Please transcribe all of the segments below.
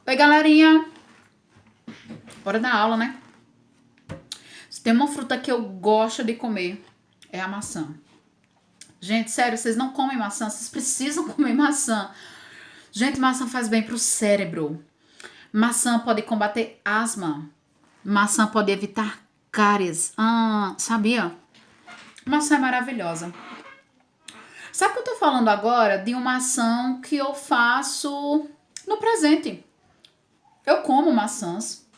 Oi, galerinha! Hora da aula, né? Se tem uma fruta que eu gosto de comer, é a maçã. Gente, sério, vocês não comem maçã? Vocês precisam comer maçã. Gente, maçã faz bem pro cérebro. Maçã pode combater asma. Maçã pode evitar cáries. Sabia? Maçã é maravilhosa. Sabe o que eu tô falando agora? De uma ação que eu faço no presente. Eu como maçãs.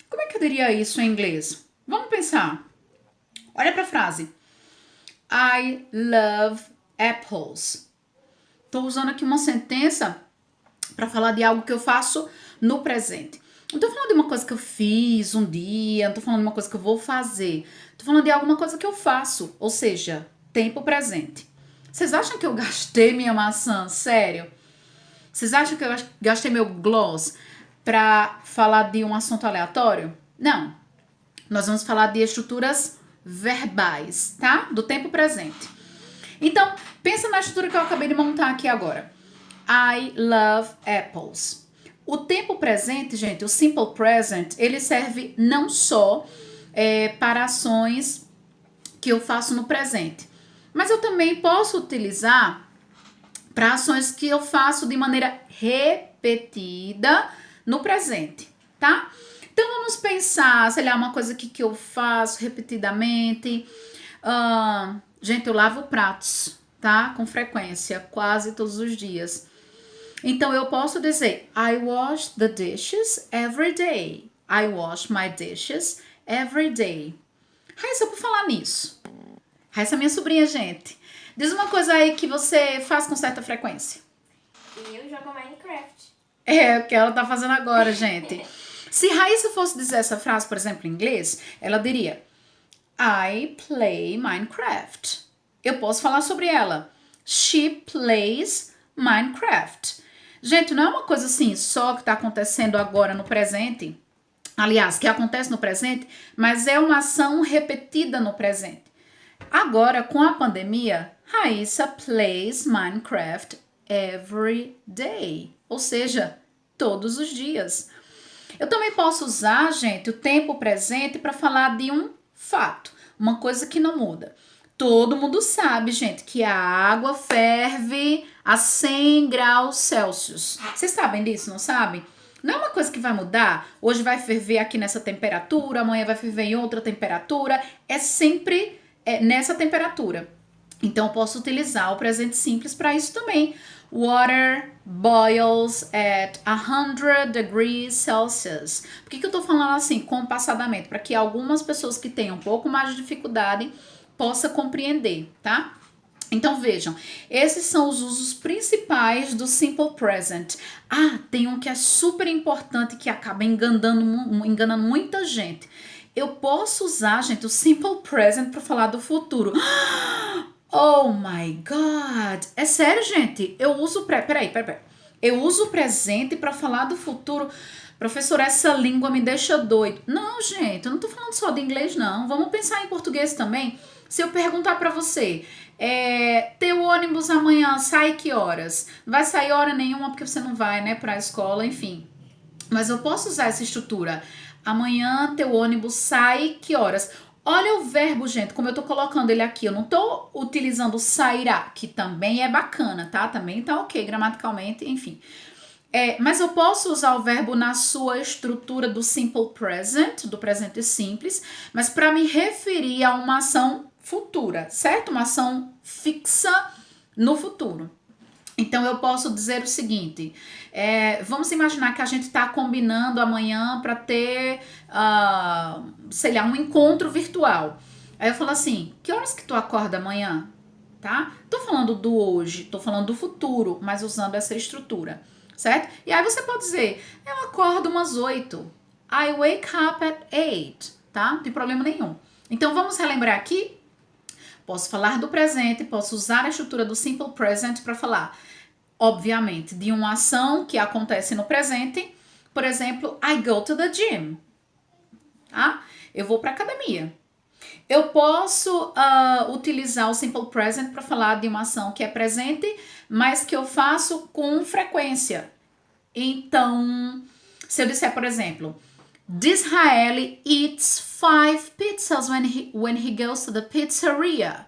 Como é que eu diria isso em inglês? Vamos pensar. Olha pra frase. I love apples. Tô usando aqui uma sentença para falar de algo que eu faço no presente. Não tô falando de uma coisa que eu fiz um dia, não tô falando de uma coisa que eu vou fazer. Tô falando de alguma coisa que eu faço, ou seja, tempo presente. Vocês acham que eu gastei minha maçã? Sério? Vocês acham que eu gastei meu gloss para falar de um assunto aleatório? Não. Nós vamos falar de estruturas verbais, tá? Do tempo presente. Então, pensa na estrutura que eu acabei de montar aqui agora. I love apples. O tempo presente, gente, o simple present, ele serve não só para ações que eu faço no presente, mas eu também posso utilizar para ações que eu faço de maneira repetida no presente, tá? Então vamos pensar, sei lá, uma coisa que eu faço repetidamente. Gente, eu lavo pratos, tá? Com frequência, quase todos os dias. Então eu posso dizer I wash the dishes every day. I wash my dishes every day. Raíssa, por falar nisso. Raíssa é minha sobrinha, gente. Diz uma coisa aí que você faz com certa frequência. Eu jogo Minecraft. É o que ela tá fazendo agora, gente. Se Raíssa fosse dizer essa frase, por exemplo, em inglês, ela diria I play Minecraft. Eu posso falar sobre ela. She plays Minecraft. Gente, não é uma coisa assim só que tá acontecendo agora no presente. Aliás, que acontece no presente, mas é uma ação repetida no presente. Agora, com a pandemia, Raíssa plays Minecraft every day. Ou seja, todos os dias. Eu também posso usar, gente, o tempo presente para falar de um fato, uma coisa que não muda. Todo mundo sabe, gente, que a água ferve a 100 graus Celsius. Vocês sabem disso, não sabem? Não é uma coisa que vai mudar. Hoje vai ferver aqui nessa temperatura, amanhã vai ferver em outra temperatura. É sempre nessa temperatura. Então, eu posso utilizar o presente simples para isso também. Water boils at 100 degrees Celsius. Por que eu tô falando assim, compassadamente? Para que algumas pessoas que tenham um pouco mais de dificuldade possam compreender, tá? Então, vejam, esses são os usos principais do simple present. Tem um que é super importante que acaba enganando muita gente. Eu posso usar, gente, o simple present para falar do futuro. Oh my God! É sério, gente? Eu uso... Peraí. Eu uso o presente para falar do futuro. Professor, essa língua me deixa doido. Não, gente, eu não tô falando só de inglês, não. Vamos pensar em português também. Se eu perguntar para você, teu ônibus amanhã sai que horas? Não vai sair hora nenhuma porque você não vai, né, pra escola, enfim. Mas eu posso usar essa estrutura. Amanhã teu ônibus sai que horas? Olha o verbo, gente, como eu tô colocando ele aqui. Eu não tô utilizando sairá, que também é bacana, tá? Também tá ok gramaticalmente, enfim. Mas eu posso usar o verbo na sua estrutura do simple present, do presente simples, mas para me referir a uma ação futura, certo? Uma ação fixa no futuro. Então, eu posso dizer o seguinte, vamos imaginar que a gente está combinando amanhã para ter, sei lá, um encontro virtual. Aí eu falo assim, que horas que tu acorda amanhã? Tá? Tô falando do hoje, tô falando do futuro, mas usando essa estrutura, certo? E aí você pode dizer, eu acordo umas 8. I wake up at 8, tá? Não tem problema nenhum. Então, vamos relembrar aqui? Posso falar do presente, posso usar a estrutura do simple present para falar, obviamente, de uma ação que acontece no presente. Por exemplo, I go to the gym. Tá? Eu vou para academia. Eu posso utilizar o simple present para falar de uma ação que é presente, mas que eu faço com frequência. Então, Se eu disser, por exemplo, Disraeli eats 5 pizzas when he goes to the pizzeria.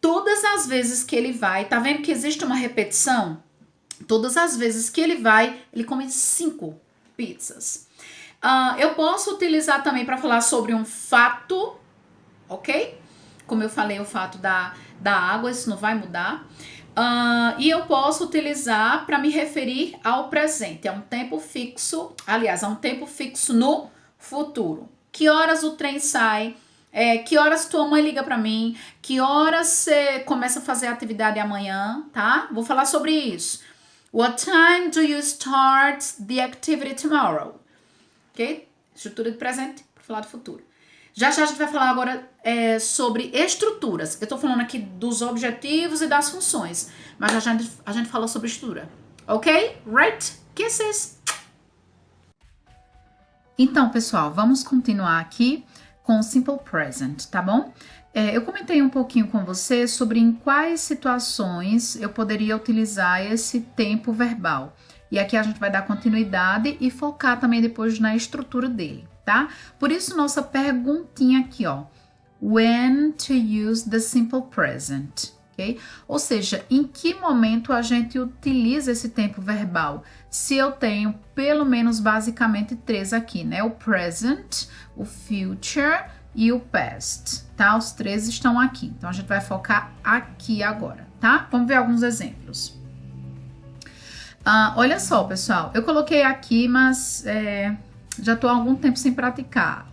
Todas as vezes que ele vai, tá vendo que existe uma repetição? Todas as vezes que ele vai, ele come 5 pizzas. Eu posso utilizar também para falar sobre um fato, ok? Como eu falei, o fato da água, isso não vai mudar. E eu posso utilizar para me referir ao presente. É um tempo fixo, aliás, é um tempo fixo no futuro. Que horas o trem sai? Que horas tua mãe liga para mim? Que horas você começa a fazer a atividade amanhã, tá? Vou falar sobre isso. What time do you start the activity tomorrow? Ok? Estrutura de presente para falar do futuro. Já a gente vai falar agora sobre estruturas. Eu tô falando aqui dos objetivos e das funções. Mas a gente fala sobre estrutura. Ok? Right? Kisses! Então, pessoal, vamos continuar aqui com o Simple Present, tá bom? Eu comentei um pouquinho com você sobre em quais situações eu poderia utilizar esse tempo verbal. E aqui a gente vai dar continuidade e focar também depois na estrutura dele, tá? Por isso, nossa perguntinha aqui, ó. When to use the simple present, ok? Ou seja, em que momento a gente utiliza esse tempo verbal? Se eu tenho pelo menos basicamente 3 aqui, né? O present, o future e o past, tá? Os 3 estão aqui. Então, a gente vai focar aqui agora, tá? Vamos ver alguns exemplos. Olha só, pessoal, eu coloquei aqui, mas já estou há algum tempo sem praticar.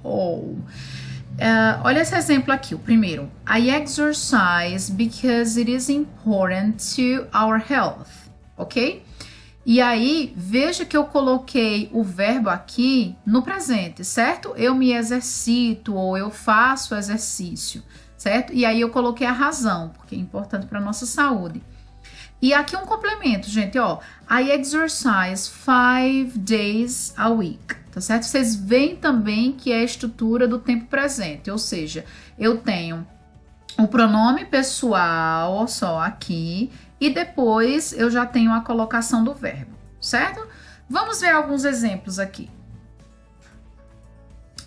Olha esse exemplo aqui, o primeiro. I exercise because it is important to our health, ok? E aí, veja que eu coloquei o verbo aqui no presente, certo? Eu me exercito ou eu faço exercício, certo? E aí eu coloquei a razão, porque é importante para a nossa saúde. E aqui um complemento, gente, ó. I exercise 5 days a week, tá certo? Vocês veem também que é a estrutura do tempo presente, ou seja, eu tenho o pronome pessoal, ó só, aqui, e depois eu já tenho a colocação do verbo, certo? Vamos ver alguns exemplos aqui.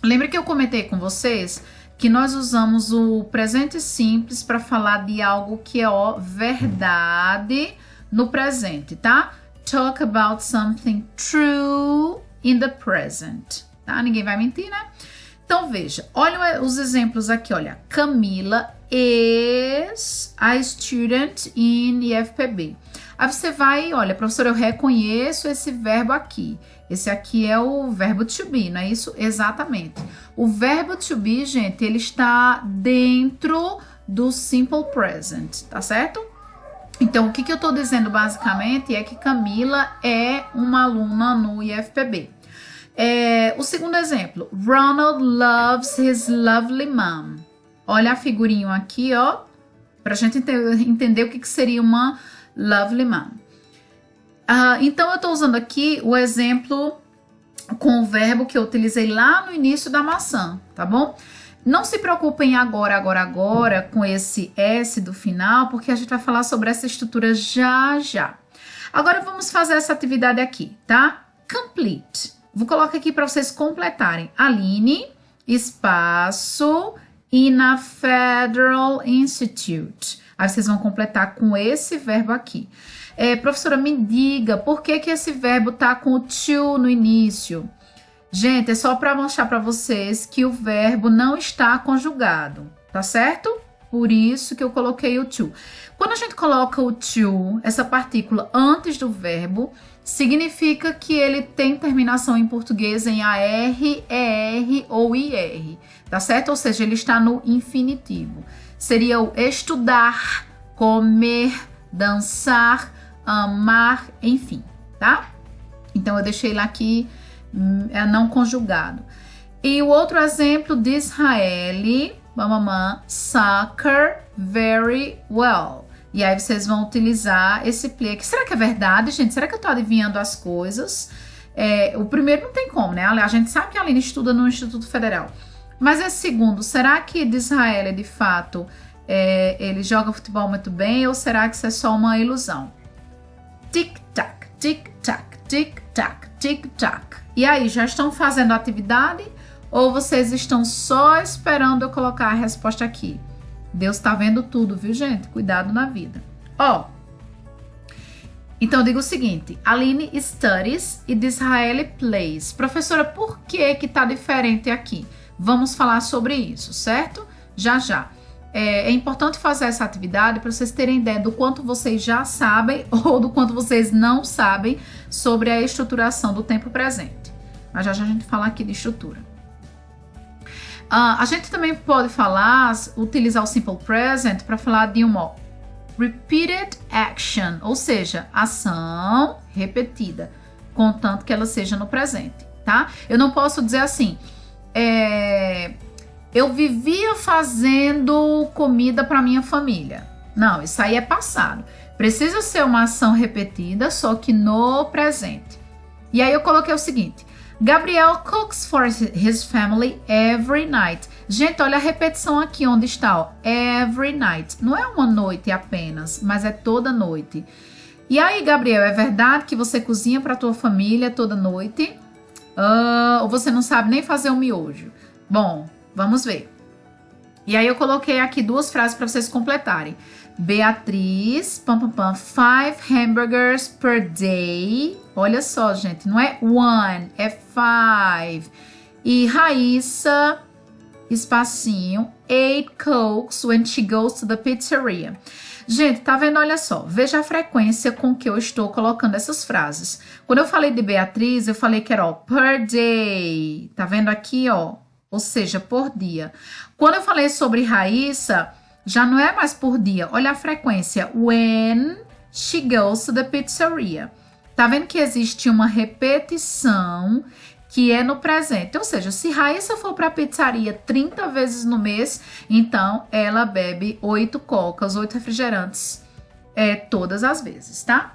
Lembra que eu comentei com vocês que nós usamos o presente simples para falar de algo que é verdade no presente, tá? Talk about something true in the present, tá? Ninguém vai mentir, né? Então, veja, olha os exemplos aqui, olha. Camila is a student in IFPB. Aí você vai, olha, professora, eu reconheço esse verbo aqui. Esse aqui é o verbo to be, não é isso? Exatamente. O verbo to be, gente, ele está dentro do simple present, tá certo? Então, o que eu tô dizendo basicamente é que Camila é uma aluna no IFPB. O segundo exemplo, Ronald loves his lovely mom. Olha a figurinha aqui, ó, pra gente entender o que seria uma lovely mom. Então, eu tô usando aqui o exemplo com o verbo que eu utilizei lá no início da maçã, tá bom? Não se preocupem agora com esse S do final, porque a gente vai falar sobre essa estrutura já. Agora, vamos fazer essa atividade aqui, tá? Complete. Vou colocar aqui para vocês completarem. Aline, espaço, in a Federal Institute. Aí vocês vão completar com esse verbo aqui. Professora, me diga, por que esse verbo tá com o to no início? Gente, é só para mostrar para vocês que o verbo não está conjugado, tá certo? Por isso que eu coloquei o to. Quando a gente coloca o to, essa partícula antes do verbo, significa que ele tem terminação em português em AR, ER ou IR, tá certo? Ou seja, ele está no infinitivo. Seria o estudar, comer, dançar, amar, enfim, tá? Então, eu deixei lá aqui não conjugado. E o outro exemplo de Israeli, mamamã, soccer very well. E aí vocês vão utilizar esse play aqui. Será que é verdade, gente? Será que eu tô adivinhando as coisas? O primeiro não tem como, né? A gente sabe que a Aline estuda no Instituto Federal. Mas esse segundo, será que de Israeli, de fato, ele joga futebol muito bem? Ou será que isso é só uma ilusão? Tic-tac, tic-tac, tic-tac. tic-tac. E aí, já estão fazendo a atividade ou vocês estão só esperando eu colocar a resposta aqui? Deus está vendo tudo, viu, gente? Cuidado na vida. Ó, então eu digo o seguinte, Aline studies e Disraeli plays. Professora, por que que tá diferente aqui? Vamos falar sobre isso, certo? Já já. É importante fazer essa atividade para vocês terem ideia do quanto vocês já sabem ou do quanto vocês não sabem sobre a estruturação do tempo presente. Mas já já a gente fala aqui de estrutura. A gente também pode falar, utilizar o simple present para falar de uma repeated action, ou seja, ação repetida, contanto que ela seja no presente, tá? Eu não posso dizer assim, eu vivia fazendo comida para minha família. Não, isso aí é passado. Precisa ser uma ação repetida, só que no presente. E aí eu coloquei o seguinte, Gabriel cooks for his family every night. Gente, olha a repetição aqui onde está, ó. Every night. Não é uma noite apenas, mas é toda noite. E aí, Gabriel, é verdade que você cozinha para tua família toda noite? Ou você não sabe nem fazer um miojo? Bom, vamos ver. E aí eu coloquei aqui duas frases para vocês completarem. Beatriz, 5 hamburgers per day. Olha só, gente, não é one, é 5. E Raíssa, espacinho, 8 cokes when she goes to the pizzeria. Gente, tá vendo? Olha só, veja a frequência com que eu estou colocando essas frases. Quando eu falei de Beatriz, eu falei que era, ó, per day. Tá vendo aqui, ó? Ou seja, por dia. Quando eu falei sobre Raíssa, já não é mais por dia. Olha a frequência. When she goes to the pizzeria. Tá vendo que existe uma repetição que é no presente. Ou seja, se Raíssa for para a pizzaria 30 vezes no mês, então ela bebe 8 cocas, 8 refrigerantes todas as vezes, tá?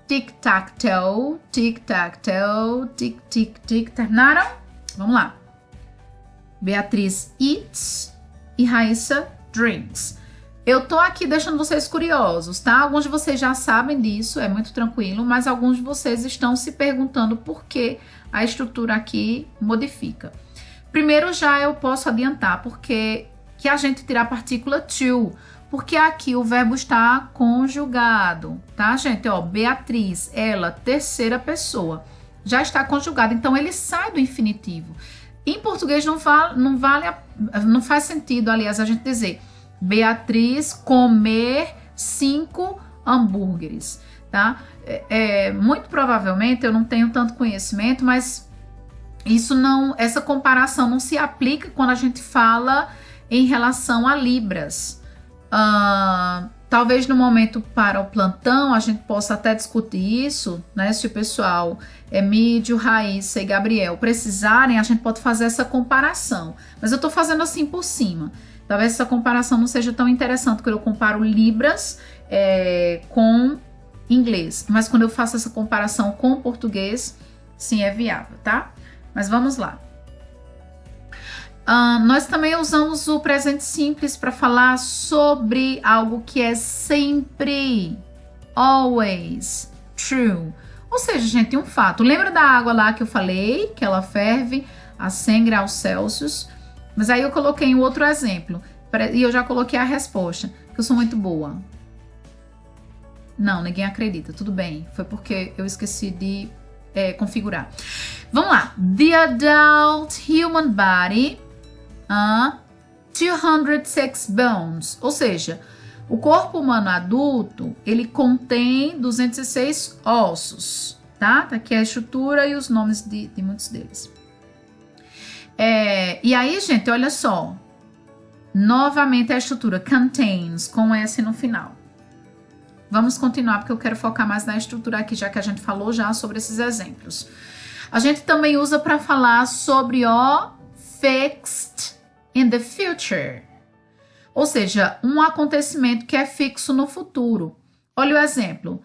Tic-tac-toe, tic-tac-toe, tic-tic-tic. Terminaram? Vamos lá. Beatriz eats e Raíssa drinks. Eu tô aqui deixando vocês curiosos, tá? Alguns de vocês já sabem disso, é muito tranquilo, mas alguns de vocês estão se perguntando por que a estrutura aqui modifica. Primeiro já eu posso adiantar porque que a gente tira a partícula to, porque aqui o verbo está conjugado, tá, gente? Ó, Beatriz, ela, terceira pessoa, já está conjugado, então ele sai do infinitivo. Em português não faz sentido, aliás, a gente dizer Beatriz comer 5 hambúrgueres, tá? Muito provavelmente, eu não tenho tanto conhecimento, mas essa comparação não se aplica quando a gente fala em relação a libras. Talvez no momento para o plantão a gente possa até discutir isso, né? Se o pessoal, Emílio, Raíssa e Gabriel precisarem, a gente pode fazer essa comparação. Mas eu tô fazendo assim por cima. Talvez essa comparação não seja tão interessante quando eu comparo libras com inglês. Mas quando eu faço essa comparação com português, sim, é viável, tá? Mas vamos lá. Nós também usamos o presente simples para falar sobre algo que é sempre, always, true. Ou seja, gente, um fato. Lembra da água lá que eu falei, que ela ferve a 100 graus Celsius? Mas aí eu coloquei um outro exemplo. E eu já coloquei a resposta, que eu sou muito boa. Não, ninguém acredita. Tudo bem. Foi porque eu esqueci de configurar. Vamos lá. The adult human body... 206 bones, ou seja, o corpo humano adulto, ele contém 206 ossos, tá? Tá aqui a estrutura e os nomes de muitos deles. E aí, gente, olha só, novamente a estrutura contains, com S no final. Vamos continuar, porque eu quero focar mais na estrutura aqui, já que a gente falou já sobre esses exemplos. A gente também usa para falar sobre o fixed in the future, ou seja, um acontecimento que é fixo no futuro. Olha o exemplo.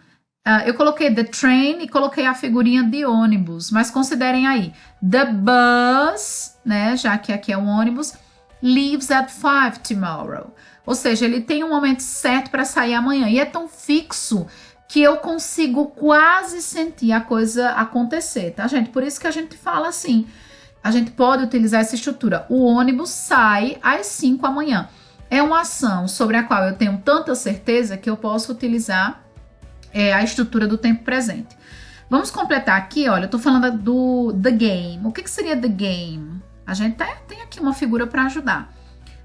Eu coloquei the train e coloquei a figurinha de ônibus, mas considerem aí. The bus, né, já que aqui é um ônibus, leaves at 5 tomorrow. Ou seja, ele tem um momento certo para sair amanhã. E é tão fixo que eu consigo quase sentir a coisa acontecer, tá, gente? Por isso que a gente fala assim, a gente pode utilizar essa estrutura. O ônibus sai às 5 da manhã. É uma ação sobre a qual eu tenho tanta certeza que eu posso utilizar a estrutura do tempo presente. Vamos completar aqui, olha, eu tô falando do the game. O que seria the game? A gente tem aqui uma figura para ajudar.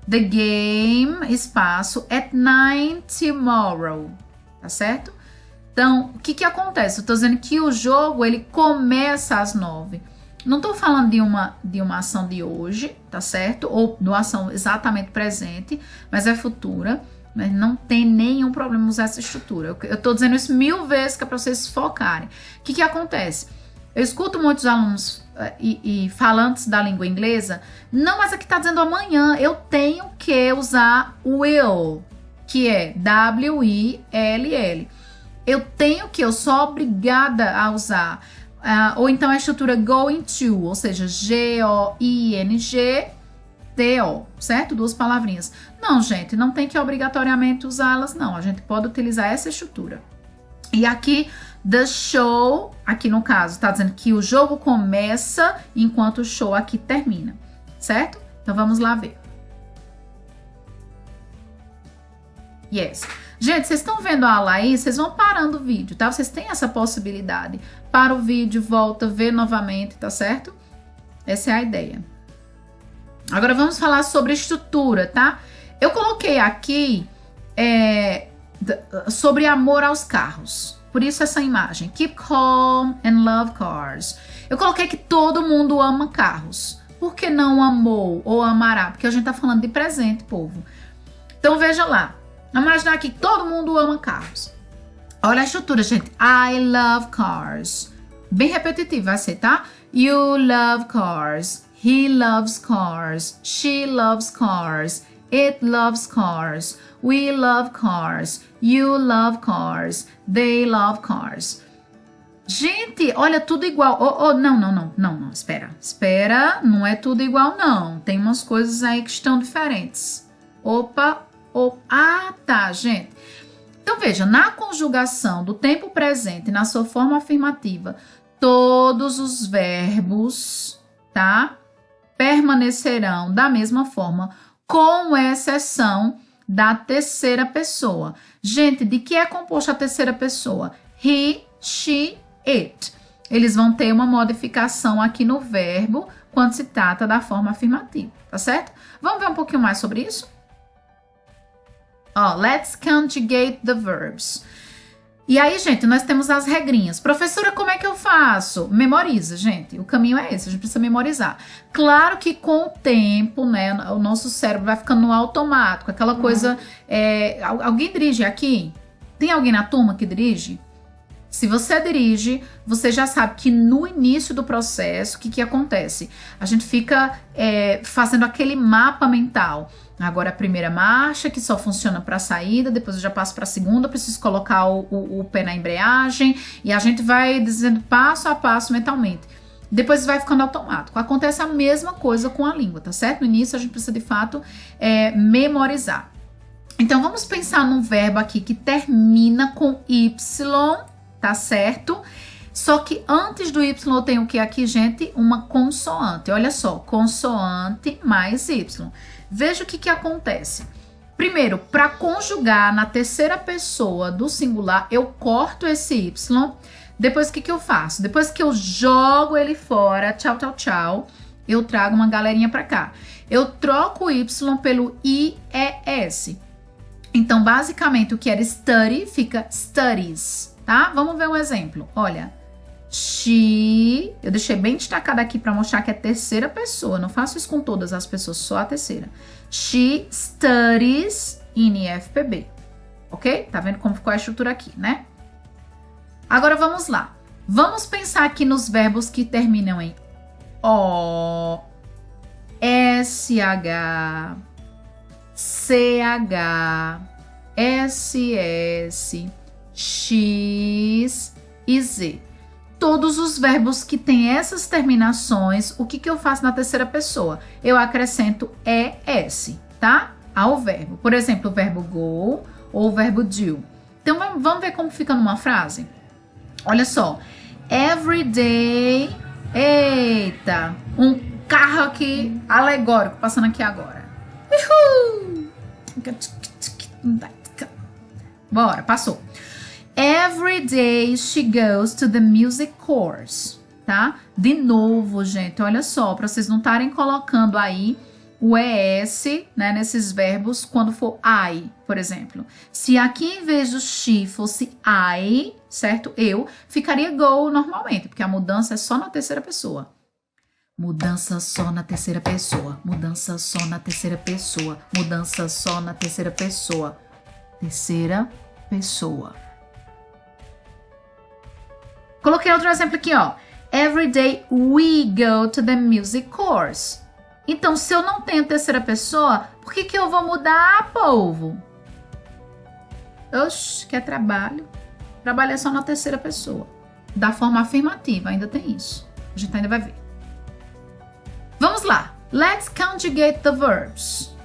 The game, espaço, at 9 tomorrow, tá certo? Então, o que acontece? Eu tô dizendo que o jogo, ele começa às 9. Não tô falando de uma ação de hoje, tá certo? Ou de uma ação exatamente presente, mas é futura. Mas não tem nenhum problema usar essa estrutura. Eu tô dizendo isso 1000 vezes que é para vocês focarem. O que acontece? Eu escuto muitos alunos e falantes da língua inglesa. Não, mas aqui tá dizendo amanhã. Eu tenho que usar will, que é W-I-L-L. Eu sou obrigada a usar. Ou então a estrutura going to, ou seja, G-O-I-N-G-T-O, certo? 2 palavrinhas. Não, gente, não tem que obrigatoriamente usá-las, não. A gente pode utilizar essa estrutura. E aqui, the show, aqui no caso, tá dizendo que o jogo começa enquanto o show aqui termina, certo? Então vamos lá ver. Yes. Gente, vocês estão vendo a aula aí? Vocês vão parando o vídeo, tá? Vocês têm essa possibilidade. Para o vídeo, volta, vê novamente, tá certo? Essa é a ideia. Agora vamos falar sobre estrutura, tá? Eu coloquei aqui sobre amor aos carros. Por isso essa imagem. Keep calm and love cars. Eu coloquei que todo mundo ama carros. Por que não amou ou amará? Porque a gente tá falando de presente, povo. Então veja lá. Vamos imaginar que todo mundo ama carros. Olha a estrutura, gente. I love cars. Bem repetitivo vai ser, tá? You love cars. He loves cars. She loves cars. It loves cars. We love cars. You love cars. They love cars. Gente, olha, tudo igual. Não, espera. Espera, não é tudo igual, não. Tem umas coisas aí que estão diferentes. Opa. Ah, tá, gente. Então, veja, na conjugação do tempo presente, na sua forma afirmativa, todos os verbos, tá? Permanecerão da mesma forma, com exceção da terceira pessoa. Gente, de que é composta a terceira pessoa? He, she, it. Eles vão ter uma modificação aqui no verbo quando se trata da forma afirmativa, tá certo? Vamos ver um pouquinho mais sobre isso? Let's conjugate the verbs. E aí, gente, nós temos as regrinhas. Professora, como é que eu faço? Memoriza, gente. O caminho é esse, a gente precisa memorizar. Claro que com o tempo, né, o nosso cérebro vai ficando no automático. Aquela coisa... alguém dirige aqui? Tem alguém na turma que dirige? Se você dirige, você já sabe que no início do processo, o que acontece? A gente fica fazendo aquele mapa mental. Agora a primeira marcha, que só funciona para a saída, depois eu já passo para a segunda, preciso colocar o pé na embreagem, e a gente vai dizendo passo a passo mentalmente. Depois vai ficando automático. Acontece a mesma coisa com a língua, tá certo? No início a gente precisa de fato memorizar. Então vamos pensar num verbo aqui que termina com Y, tá certo? Só que antes do Y eu tenho o que aqui, gente? Uma consoante. Olha só, consoante mais Y. Veja o que acontece. Primeiro, para conjugar na terceira pessoa do singular, eu corto esse Y. Depois, o que eu faço? Depois que eu jogo ele fora, tchau, tchau, tchau, eu trago uma galerinha para cá. Eu troco o Y pelo IES. Então, basicamente, o que era study fica studies, tá? Vamos ver um exemplo. Olha, she... Eu deixei bem destacado aqui para mostrar que é terceira pessoa. Não faço isso com todas as pessoas, só a terceira. She studies in IFPB. Ok? Tá vendo como ficou a estrutura aqui, né? Agora, vamos lá. Vamos pensar aqui nos verbos que terminam em O, SH... CH, SS, X e Z. Todos os verbos que têm essas terminações, o que eu faço na terceira pessoa? Eu acrescento ES, tá? Ao verbo. Por exemplo, o verbo go ou o verbo do. Então vamos ver como fica numa frase? Olha só. Every day. Eita! Um carro aqui alegórico passando aqui agora. Uhul! Bora, passou. Every day she goes to the music course, tá? De novo, gente, olha só, para vocês não estarem colocando aí o ES, né, nesses verbos quando for I, por exemplo. Se aqui em vez do she fosse I, certo? Eu, ficaria go normalmente, porque a mudança é só na terceira pessoa. Mudança só na terceira pessoa. Mudança só na terceira pessoa. Mudança só na terceira pessoa. Terceira pessoa. Coloquei outro exemplo aqui, ó. Every day we go to the music course. Então, se eu não tenho terceira pessoa, por que eu vou mudar, povo? Oxi, quer trabalho? Trabalho é só na terceira pessoa. Da forma afirmativa, ainda tem isso. A gente ainda vai ver. Vamos lá. Let's conjugate the verbs.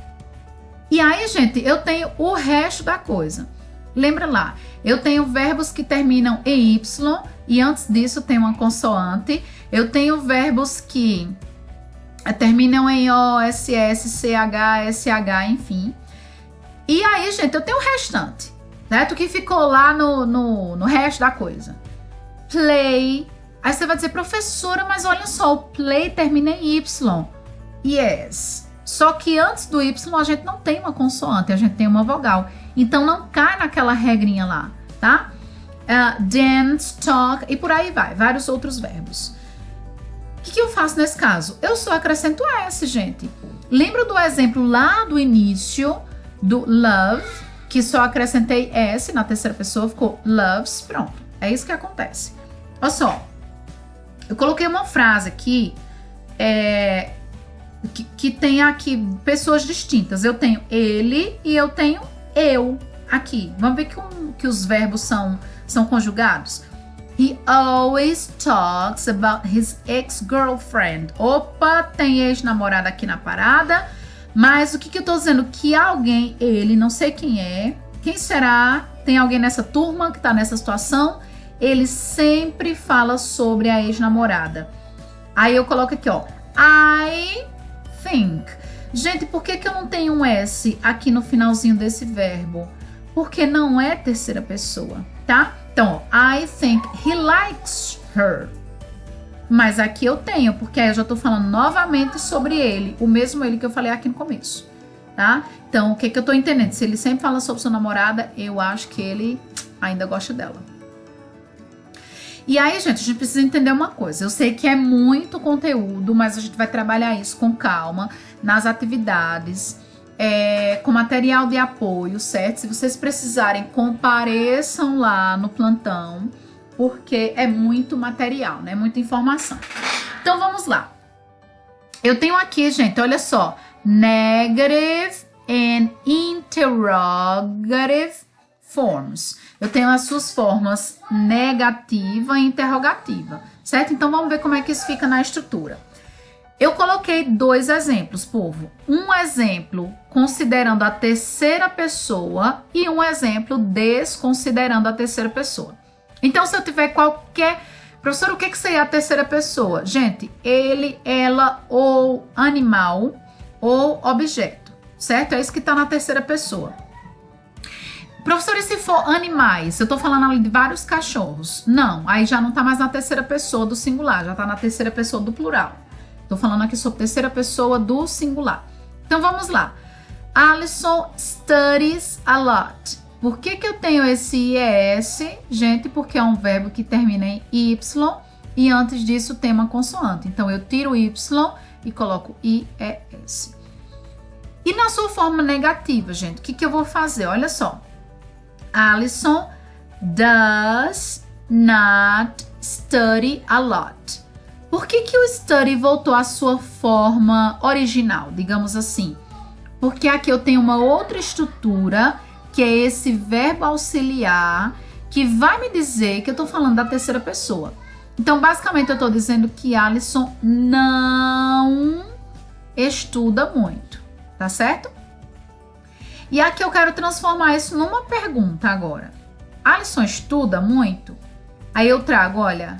E aí, gente, eu tenho o resto da coisa. Lembra lá, eu tenho verbos que terminam em Y e antes disso tem uma consoante. Eu tenho verbos que terminam em O, SS, CH, SH, enfim. E aí, gente, eu tenho o restante, certo? Que ficou lá no resto da coisa. Play. Aí você vai dizer, professora, mas olha só, o play termina em Y. Yes. Só que antes do Y a gente não tem uma consoante, a gente tem uma vogal. Então não cai naquela regrinha lá, tá? Dance, talk e por aí vai, vários outros verbos. O que eu faço nesse caso? Eu só acrescento S, gente. Lembra do exemplo lá do início do love, que só acrescentei S na terceira pessoa, ficou loves, pronto. É isso que acontece. Olha só, eu coloquei uma frase aqui, que tem aqui pessoas distintas. Eu tenho ele e eu tenho eu aqui. Vamos ver que os verbos são conjugados. He always talks about his ex-girlfriend. Opa, tem ex-namorada aqui na parada. Mas o que eu tô dizendo? Que alguém, ele, não sei quem é. Quem será? Tem alguém nessa turma que tá nessa situação? Ele sempre fala sobre a ex-namorada. Aí eu coloco aqui, ó. I think. Gente, por que eu não tenho um S aqui no finalzinho desse verbo? Porque não é terceira pessoa, tá? Então, I think he likes her. Mas aqui eu tenho, porque aí eu já tô falando novamente sobre ele. O mesmo ele que eu falei aqui no começo, tá? Então, o que eu tô entendendo? Se ele sempre fala sobre sua namorada, eu acho que ele ainda gosta dela. E aí, gente, a gente precisa entender uma coisa. Eu sei que é muito conteúdo, mas a gente vai trabalhar isso com calma, nas atividades, com material de apoio, certo? Se vocês precisarem, compareçam lá no plantão, porque é muito material, né? Muita informação. Então, vamos lá. Eu tenho aqui, gente, olha só. Negative and interrogative forms. Eu tenho as suas formas negativa e interrogativa, certo? Então, vamos ver como é que isso fica na estrutura. Eu coloquei 2 exemplos, povo. Um exemplo considerando a terceira pessoa e um exemplo desconsiderando a terceira pessoa. Então, se eu tiver qualquer... Professor, o que seria a terceira pessoa? Gente, ele, ela ou animal ou objeto, certo? É isso que está na terceira pessoa. Professor, e se for animais? Eu tô falando ali de vários cachorros. Não, aí já não tá mais na terceira pessoa do singular, já tá na terceira pessoa do plural. Tô falando aqui sobre terceira pessoa do singular. Então vamos lá. Alison studies a lot. Por que eu tenho esse IES? Gente, porque é um verbo que termina em Y e antes disso tem uma consoante. Então eu tiro o Y e coloco IES. E na sua forma negativa, gente, o que eu vou fazer? Olha só. Alison does not study a lot. Por que o study voltou à sua forma original, digamos assim? Porque aqui eu tenho uma outra estrutura, que é esse verbo auxiliar, que vai me dizer que eu tô falando da terceira pessoa. Então, basicamente, eu tô dizendo que Alison não estuda muito, tá certo? E aqui eu quero transformar isso numa pergunta agora. Alisson estuda muito? Aí eu trago, olha,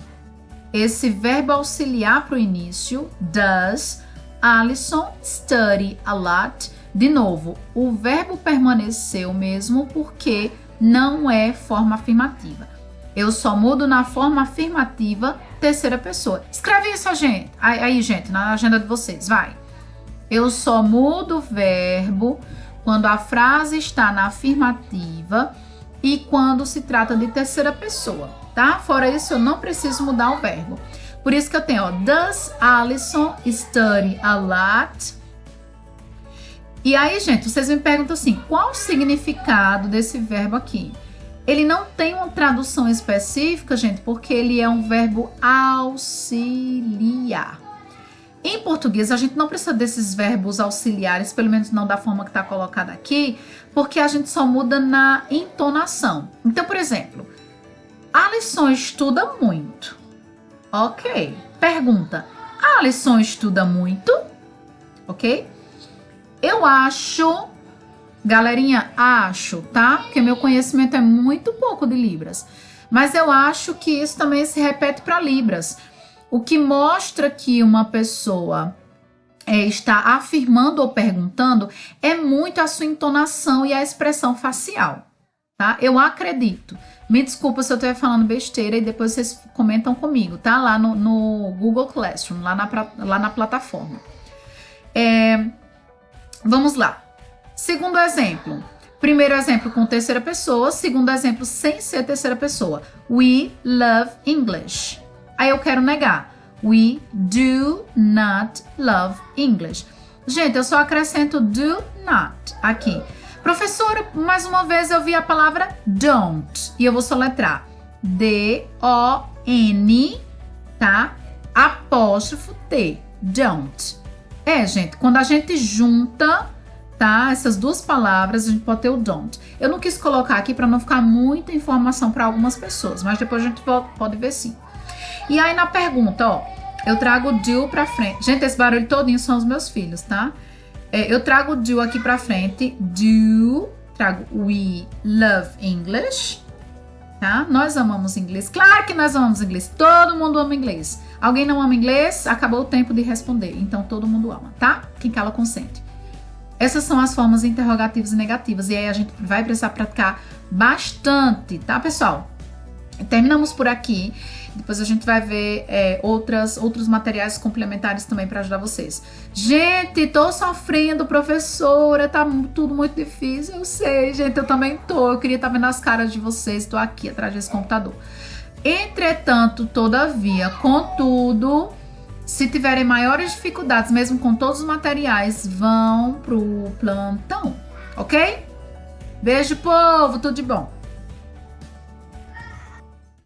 esse verbo auxiliar para o início, does Alisson study a lot? De novo, o verbo permaneceu mesmo porque não é forma afirmativa. Eu só mudo na forma afirmativa, terceira pessoa. Escreve isso, gente. Aí, gente, na agenda de vocês, vai. Eu só mudo o verbo quando a frase está na afirmativa e quando se trata de terceira pessoa, tá? Fora isso, eu não preciso mudar o verbo. Por isso que eu tenho, ó, does Alisson study a lot? E aí, gente, vocês me perguntam assim, qual o significado desse verbo aqui? Ele não tem uma tradução específica, gente, porque ele é um verbo auxiliar. Em português, a gente não precisa desses verbos auxiliares, pelo menos não da forma que está colocada aqui, porque a gente só muda na entonação. Então, por exemplo, Alisson estuda muito. Ok. Pergunta, Alisson estuda muito? Ok? Eu acho... Galerinha, acho, tá? Porque meu conhecimento é muito pouco de Libras. Mas eu acho que isso também se repete para Libras. O que mostra que uma pessoa está afirmando ou perguntando é muito a sua entonação e a expressão facial, tá? Eu acredito. Me desculpa se eu estiver falando besteira e depois vocês comentam comigo, tá? Lá no Google Classroom, lá na plataforma. Vamos lá. Segundo exemplo. Primeiro exemplo com terceira pessoa. Segundo exemplo sem ser terceira pessoa. We love English. Aí eu quero negar. We do not love English. Gente, eu só acrescento do not aqui. Professora, mais uma vez eu vi a palavra don't. E eu vou soletrar. D-O-N, tá? Apóstrofo T. Don't. Gente, quando a gente junta... tá? Essas duas palavras, a gente pode ter o don't. Eu não quis colocar aqui para não ficar muita informação para algumas pessoas, mas depois a gente pode ver sim. E aí na pergunta, ó, eu trago o do para frente. Gente, esse barulho todinho são os meus filhos, tá? Eu trago o do aqui para frente. Do, trago we love English, tá? Nós amamos inglês. Claro que nós amamos inglês. Todo mundo ama inglês. Alguém não ama inglês? Acabou o tempo de responder. Então todo mundo ama, tá? Quem cala consente. Essas são as formas interrogativas e negativas. E aí a gente vai precisar praticar bastante, tá, pessoal? Terminamos por aqui. Depois a gente vai ver outros materiais complementares também para ajudar vocês. Gente, tô sofrendo, professora. Tá tudo muito difícil. Eu sei, gente, eu também tô. Eu queria estar vendo as caras de vocês. Tô aqui atrás desse computador. Entretanto, todavia, contudo... Se tiverem maiores dificuldades, mesmo com todos os materiais, vão pro plantão, ok? Beijo, povo, tudo de bom.